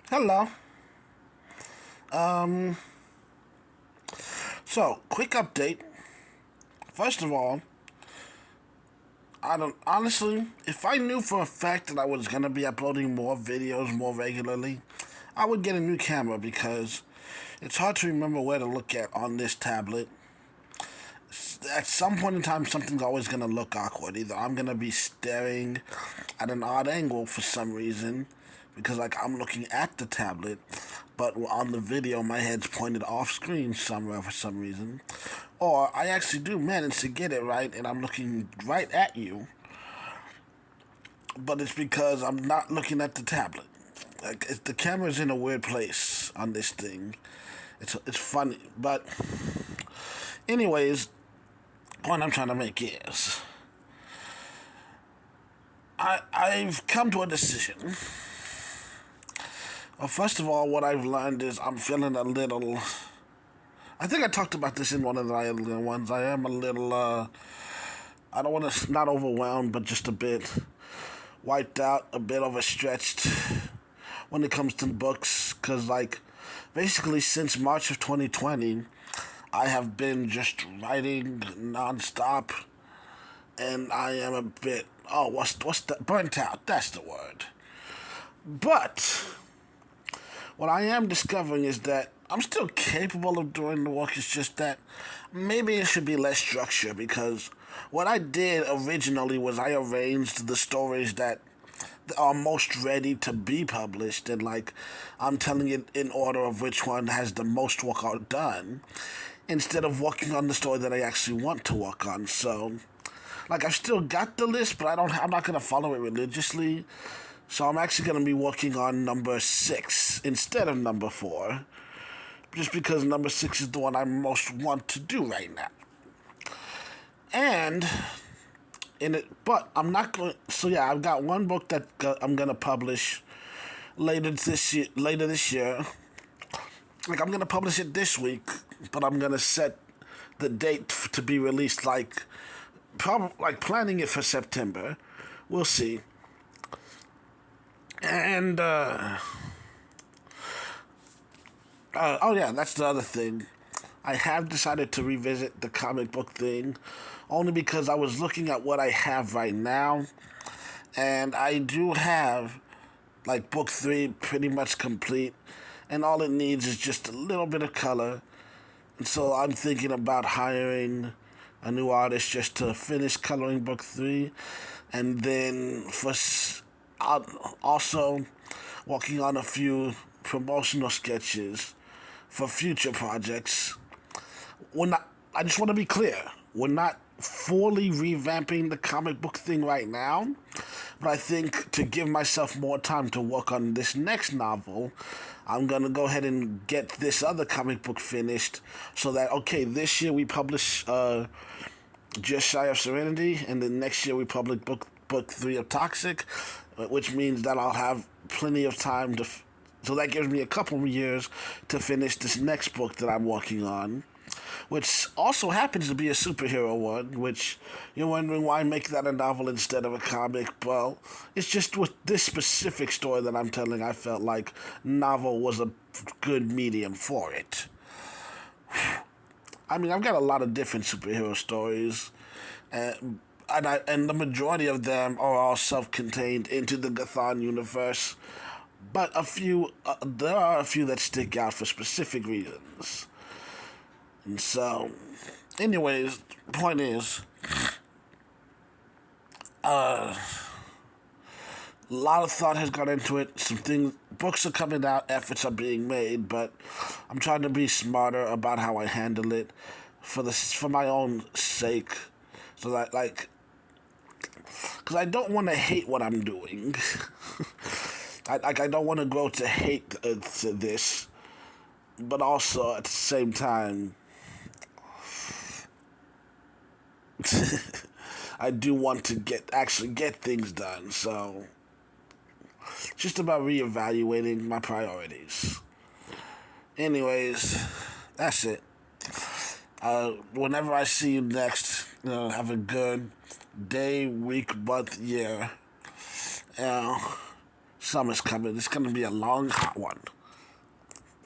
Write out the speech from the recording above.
Hello. Um, so quick update. First of all, I don't honestly, if I knew for a fact that I was gonna be uploading more videos more regularly, I would get a new camera because it's hard to remember where to look at on this tablet. At some point in time, something's always gonna look awkward. Either I'm gonna be staring at an odd angle for some reason, because like I'm looking at the tablet, but on the video my head's pointed off screen somewhere for some reason, or I actually do manage to get it right and I'm looking right at you, but it's because I'm not looking at the tablet. Like the camera's in a weird place on this thing. It's funny, but anyways, point I'm trying to make is I've come to a decision. Well, first of all, what I've learned is I'm feeling a little. I think I talked about this in one of the earlier ones. I am a little. I don't want to not overwhelmed, but just a bit wiped out, a bit overstretched when it comes to books. Cause like, basically since March of 2020, I have been just writing nonstop, and I am a bit. Oh, what's that? Burnt out. That's the word. But what I am discovering is that I'm still capable of doing the work. It's just that maybe it should be less structure because what I did originally was I arranged the stories that are most ready to be published, and like I'm telling it in order of which one has the most work done instead of working on the story that I actually want to work on. So like I've still got the list, but I'm not gonna follow it religiously. So I'm actually gonna be working on number 6 instead of number 4, just because number 6 is the one I most want to do right now. And in it, but I'm not going. So yeah, I've got one book that I'm gonna publish later this year. Later this year, like I'm gonna publish it this week, but I'm gonna set the date to be released probably like planning it for September. We'll see. And oh yeah, that's the other thing. I have decided to revisit the comic book thing, only because I was looking at what I have right now, and I do have like book 3 pretty much complete, and all it needs is just a little bit of color. And so I'm thinking about hiring a new artist just to finish coloring book 3, and then also working on a few promotional sketches for future projects. We're not. I just want to be clear. We're not fully revamping the comic book thing right now, but I think to give myself more time to work on this next novel, I'm gonna go ahead and get this other comic book finished, so that okay, this year we publish Just Shy of Serenity, and then next year we publish book 3 of Toxic, which means that I'll have plenty of time to. So that gives me a couple of years to finish this next book that I'm working on, which also happens to be a superhero one, which you're wondering why make that a novel instead of a comic. Well, it's just with this specific story that I'm telling, I felt like novel was a good medium for it. I mean, I've got a lot of different superhero stories, and the majority of them are all self-contained into the Gotham universe. But there are a few that stick out for specific reasons. And so, anyways, point is, a lot of thought has gone into it. Some things, books are coming out, efforts are being made, but I'm trying to be smarter about how I handle it for my own sake, so that like, because I don't want to hate what I'm doing. I don't want to grow to hate to this, but also at the same time, I do want to actually get things done. So it's just about reevaluating my priorities. Anyways, that's it. Whenever I see you next, have a good day, week, month, year. You know, Summer's coming. It's gonna be a long, hot one.